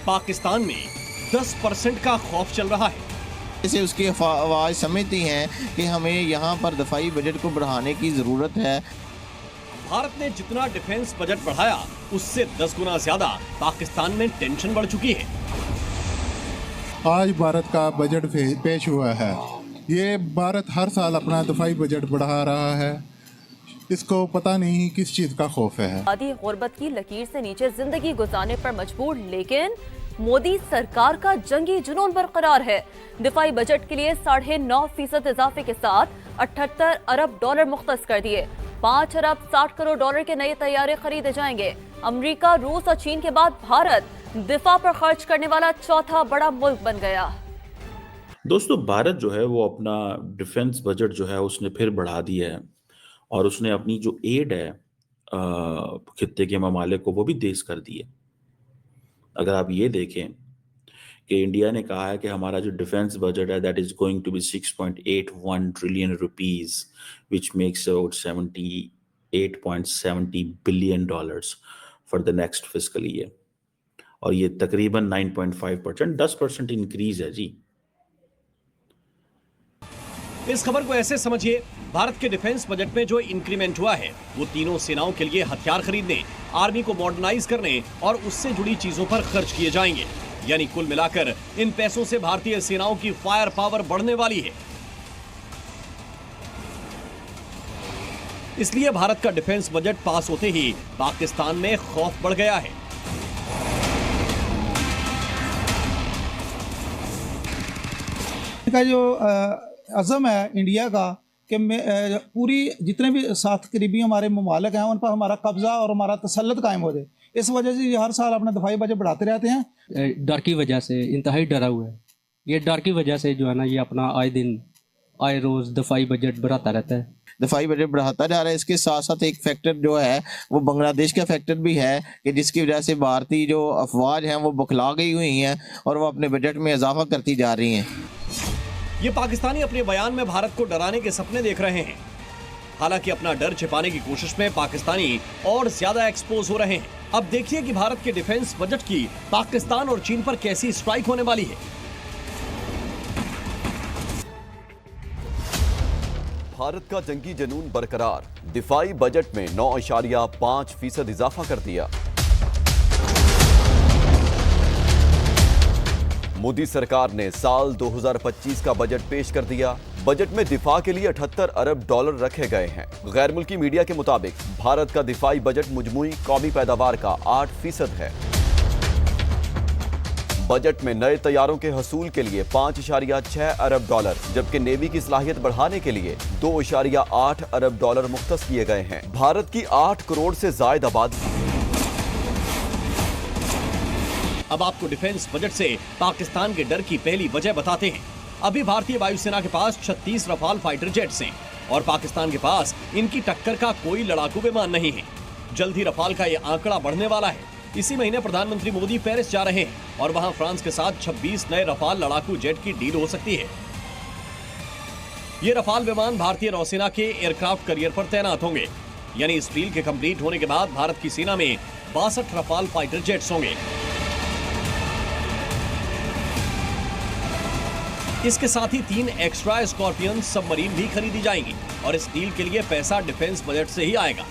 पाकिस्तान में 10% का खौफ चल रहा है। इसे उसकी आवाज़ समझती हैं कि हमें यहाँ पर दफाई बजट को बढ़ाने की ज़रूरत है। भारत ने जितना डिफेंस बजट बढ़ाया उससे 10 गुना ज्यादा पाकिस्तान में टेंशन बढ़ चुकी है। आज भारत का बजट पेश हुआ है। ये भारत हर साल अपना दफाई बजट बढ़ा रहा है। इसको पता नहीं किस चीज़ का खौफ है। आधी गुर्बत की लकीर से नीचे जिंदगी गुजारने पर मजबूर, लेकिन मोदी सरकार का जंगी जुनून बरकरार है। दिफाई बजट के लिए 9.5% इजाफे के साथ 78 अरब डॉलर मुख्तस कर दिए। 5 अरब 60 करोड़ डॉलर के नए तैयारे खरीदे जाएंगे। अमेरिका, रूस और चीन के बाद भारत दिफा पर खर्च करने वाला चौथा बड़ा मुल्क बन गया। दोस्तों, भारत जो है वो अपना डिफेंस बजट जो है उसने फिर बढ़ा दिया है और उसने अपनी जो एड है खित्ते के ममालिक को वो भी तेज कर दी है। अगर आप ये देखें कि इंडिया ने कहा है कि हमारा जो डिफेंस बजट है that is going to be 6.81 trillion rupees which makes about 78.70 billion dollars for the next fiscal year, और ये तकरीबन 9.5%, 10% इंक्रीज है जी। इस खबर को ऐसे समझिए, भारत के डिफेंस बजट में जो इंक्रीमेंट हुआ है वो तीनों सेनाओं के लिए हथियार खरीदने, आर्मी को मॉडर्नाइज करने और उससे जुड़ी चीजों पर खर्च किए जाएंगे। यानी कुल मिलाकर इन पैसों से भारतीय सेनाओं की फायर पावर बढ़ने वाली है। इसलिए भारत का डिफेंस बजट पास होते ही पाकिस्तान में खौफ बढ़ गया है। का जो अज़म है इंडिया का कि पूरी जितने भी साथ करीबी हमारे ममालिक हैं उन पर हमारा कब्जा और हमारा तसल्लुत कायम हो जाए। इस वजह से ये हर साल अपना दफाई बजट बढ़ाते रहते हैं। डर की वजह से इंतहाई डरा हुआ है। ये डर की वजह से जो है ना, ये अपना आए दिन आए रोज दफाई बजट बढ़ाता रहता है। दफाई बजट बढ़ाता जा रहा है। इसके साथ साथ एक फैक्टर जो है वो बांग्लादेश का फैक्टर भी है कि जिसकी वजह से भारतीय जो अफवाज हैं वो बौखला गई हुई हैं और वो अपने बजट में इजाफा करती जा रही हैं। ये पाकिस्तानी अपने बयान में भारत को डराने के सपने देख रहे हैं। हालांकि अपना डर छिपाने की कोशिश में पाकिस्तानी और ज्यादा एक्सपोज हो रहे हैं। अब देखिए कि भारत के डिफेंस बजट की पाकिस्तान और चीन पर कैसी स्ट्राइक होने वाली है। भारत का जंगी जुनून बरकरार, दिफाई बजट में 9.5% इजाफा कर दिया। मोदी सरकार ने साल 2025 का बजट पेश कर दिया। बजट में दिफा के लिए 78 अरब डॉलर रखे गए हैं। गैर मुल्की मीडिया के मुताबिक भारत का दिफाई बजट मुजमुई कौमी पैदावार का 8% है। बजट में नए तैयारों के हसूल के लिए 5.6 अरब डॉलर, जबकि नेवी की सलाहियत बढ़ाने के लिए 2.8 अरब डॉलर मुख्तस किए गए हैं। भारत की 8 करोड़ से ज्यादा आबादी। अब आपको डिफेंस बजट से पाकिस्तान के डर की पहली वजह बताते हैं। अभी भारतीय वायुसेना के पास 36 रफाल फाइटर जेट्स हैं और पाकिस्तान के पास इनकी टक्कर का कोई लड़ाकू विमान नहीं है। जल्द ही रफाल का यह आंकड़ा बढ़ने वाला है। इसी महीने प्रधानमंत्री मोदी पेरिस जा रहे हैं और वहां फ्रांस के साथ 26 नए रफाल लड़ाकू जेट की डील हो सकती है। ये रफाल विमान भारतीय नौसेना के एयरक्राफ्ट करियर पर तैनात होंगे। यानी इस डील के कंप्लीट होने के बाद भारत की सेना में 62 रफाल फाइटर जेट्स होंगे। इसके साथ ही 3 एक्स्ट्रा स्कॉर्पियन सबमरीन भी खरीदी जाएंगी और इस डील के लिए पैसा डिफेंस बजट से ही आएगा।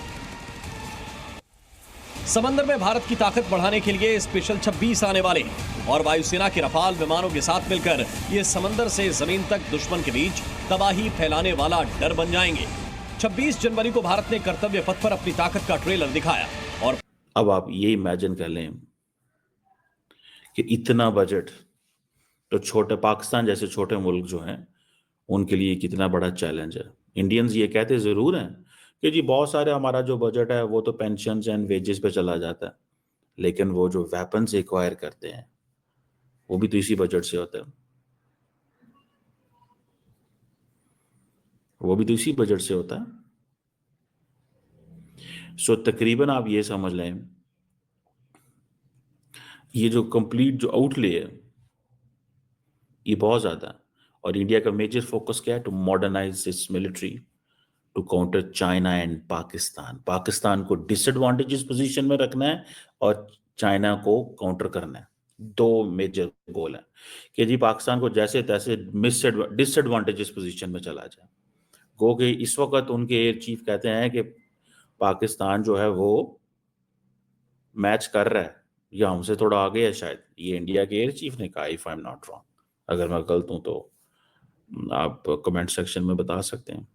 समंदर में भारत की ताकत बढ़ाने के लिए स्पेशल 26 आने वाले हैं और वायुसेना के रफाल विमानों के साथ मिलकर ये समंदर से जमीन तक दुश्मन के बीच तबाही फैलाने वाला डर बन जाएंगे। 26 जनवरी को भारत ने कर्तव्य पथ पर अपनी ताकत का ट्रेलर दिखाया। और अब आप ये इमेजिन कर लें कि इतना बजट तो छोटे पाकिस्तान जैसे छोटे मुल्क जो हैं उनके लिए कितना बड़ा चैलेंज है। इंडियंस ये कहते जरूर हैं कि जी बहुत सारे हमारा जो बजट है वो तो पेंशन एंड वेजेस पे चला जाता है, लेकिन वो जो वेपन्स एक्वायर करते हैं वो भी तो इसी बजट से होता है। वो भी तो इसी बजट से होता है। सो तकरीबन आप ये समझ लें ये जो कंप्लीट जो आउटले है ये बहुत ज्यादा है। और इंडिया का मेजर फोकस क्या है? To modernise its military to counter China and Pakistan. Pakistan को डिसएडवांटेजेस पोजीशन में रखना है और चाइना को काउंटर करना है। दो मेजर गोल है कि जी पाकिस्तान को जैसे तैसे डिसएडवांटेजेस पोजीशन में चला जाए। गो कि इस वक्त उनके एयर चीफ कहते हैं कि पाकिस्तान जो है वो मैच कर रहा है या हमसे थोड़ा आगे है शायद, ये इंडिया के एयर चीफ ने कहा, if I am not wrong. अगर मैं गलत हूं तो आप कमेंट सेक्शन में बता सकते हैं।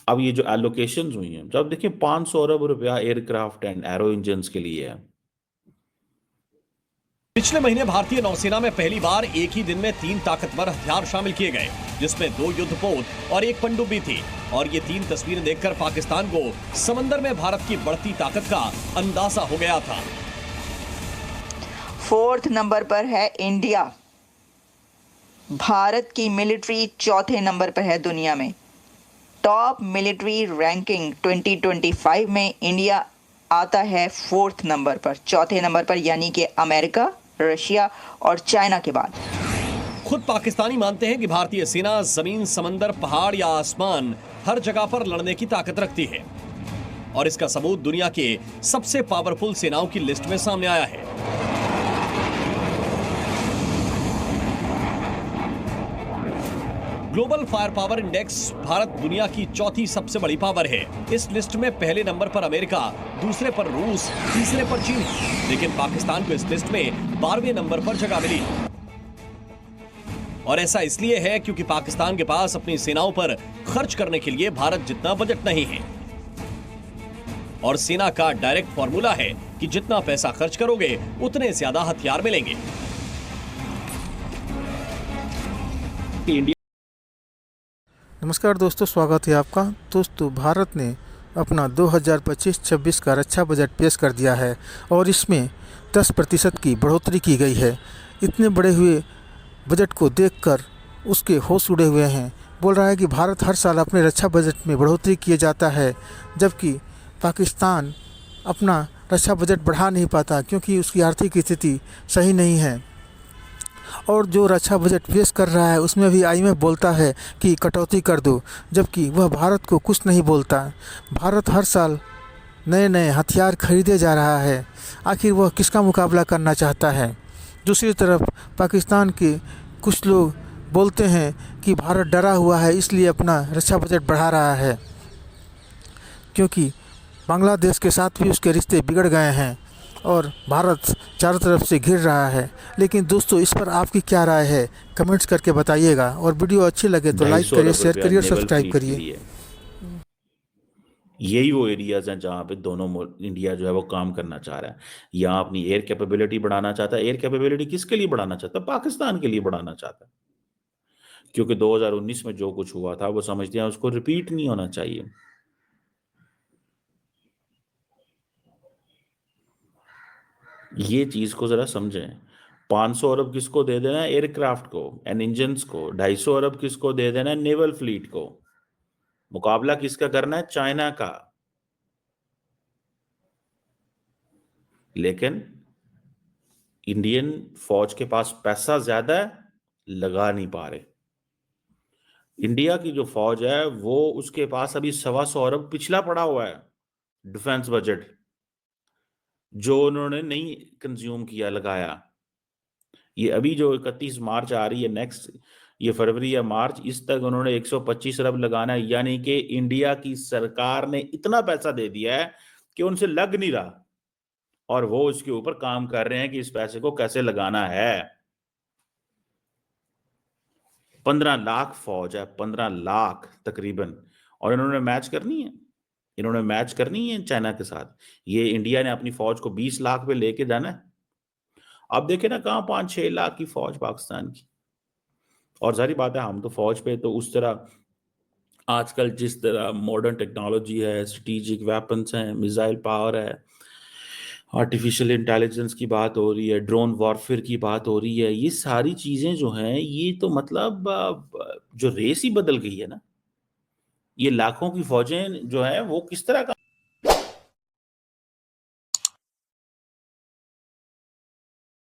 अब ये जो एलोकेशंस हुई हैं, जब देखिए 500 अरब रुपया एयरक्राफ्ट एंड एरो इंजन के लिए है। पिछले महीने भारतीय नौसेना में पहली बार एक ही दिन में 3 ताकतवर हथियार शामिल किए गए, जिसमें 2 युद्धपोत और 1 पनडुब्बी थी। और ये 3 तस्वीरें देखकर पाकिस्तान को समंदर में भारत की बढ़ती ताकत का अंदाजा हो गया था। 4th नंबर पर है इंडिया। भारत की मिलिट्री 4थे नंबर पर है दुनिया में। टॉप मिलिट्री रैंकिंग 2025 में इंडिया आता है 4th नंबर पर, 4थे नंबर पर, यानी कि अमेरिका, रशिया और चाइना के बाद। खुद पाकिस्तानी मानते हैं कि भारतीय सेना जमीन, समंदर, पहाड़ या आसमान हर जगह पर लड़ने की ताकत रखती है। और इसका सबूत दुनिया के सबसे पावरफुल सेनाओं की लिस्ट में सामने आया है। Global fire power index Bharat दुनिया की 4थी सबसे बड़ी पावर है। इस लिस्ट में पहले नंबर पर अमेरिका, दूसरे पर रूस, तीसरे पर चीन। लेकिन पाकिस्तान को इस लिस्ट में 12वें नंबर पर जगह मिली। और ऐसा इसलिए है क्योंकि पाकिस्तान के पास अपनी सेनाओं पर खर्च करने के लिए भारत जितना बजट नहीं है। और सेना का डायरेक्ट फॉर्मूला है कि जितना पैसा खर्च करोगे उतने ज्यादा हथियार मिलेंगे। नमस्कार दोस्तों, स्वागत है आपका। दोस्तों, भारत ने अपना 2025-26 का रक्षा बजट पेश कर दिया है और इसमें 10% की बढ़ोतरी की गई है। इतने बड़े हुए बजट को देखकर उसके होश उड़े हुए हैं। बोल रहा है कि भारत हर साल अपने रक्षा बजट में बढ़ोतरी किए जाता है, जबकि पाकिस्तान अपना रक्षा बजट बढ़ा नहीं पाता क्योंकि उसकी आर्थिक स्थिति सही नहीं है। और जो रक्षा बजट पेश कर रहा है उसमें भी IMF बोलता है कि कटौती कर दो, जबकि वह भारत को कुछ नहीं बोलता। भारत हर साल नए नए हथियार खरीदे जा रहा है। आखिर वह किसका मुकाबला करना चाहता है? दूसरी तरफ पाकिस्तान के कुछ लोग बोलते हैं कि भारत डरा हुआ है, इसलिए अपना रक्षा बजट बढ़ा रहा है, क्योंकि बांग्लादेश के साथ भी उसके रिश्ते बिगड़ गए हैं और भारत चारों तरफ से घिर रहा है। लेकिन दोस्तों, इस पर आपकी क्या राय है? कमेंट्स करके बताइएगा। और वीडियो अच्छी लगे तो लाइक करिए, शेयर करिए और सब्सक्राइब करिए। यही वो एरियाज हैं जहाँ पे दोनों इंडिया जो है वो काम करना चाह रहा है। यहाँ अपनी एयर कैपेबिलिटी बढ़ाना चाहता है। एयर कैपेबिलिटी किसके लिए बढ़ाना चाहता है? पाकिस्तान के लिए बढ़ाना चाहता है, क्योंकि 2019 में जो कुछ हुआ था वो समझते हैं उसको रिपीट नहीं होना चाहिए। ये चीज को जरा समझें। 500 अरब किसको दे देना है? एयरक्राफ्ट को एंड इंजन्स को। 250 अरब किसको दे देना है? नेवल फ्लीट को। मुकाबला किसका करना है? चाइना का। लेकिन इंडियन फौज के पास पैसा ज्यादा है, लगा नहीं पा रहे। इंडिया की जो फौज है वो, उसके पास अभी 125 अरब पिछला पड़ा हुआ है डिफेंस बजट, जो उन्होंने नहीं कंज्यूम किया, लगाया। ये अभी जो 31 मार्च आ रही है, नेक्स्ट ये फरवरी या मार्च, इस तक उन्होंने 125 अरब लगाना है। यानी कि इंडिया की सरकार ने इतना पैसा दे दिया है कि उनसे लग नहीं रहा, और वो उसके ऊपर काम कर रहे हैं कि इस पैसे को कैसे लगाना है। 15 लाख फौज है, 15 लाख तकरीबन, और इन्होंने मैच करनी है। इन्होंने मैच करनी है चाइना के साथ। ये इंडिया ने अपनी फौज को 20 लाख पे लेके जाना है। अब देखे ना, कहाँ 5-6 लाख की फौज पाकिस्तान की। और सारी बात है, हम तो फौज पे तो उस तरह आजकल जिस तरह मॉडर्न टेक्नोलॉजी है, स्ट्रेटेजिक वेपन्स हैं, मिसाइल पावर है, आर्टिफिशियल इंटेलिजेंस की बात हो रही है, ड्रोन वॉरफेयर की बात हो रही है, ये सारी चीजें जो हैं, ये तो मतलब जो रेस ही बदल गई है ना। ये लाखों की फौजें जो है वो किस तरह का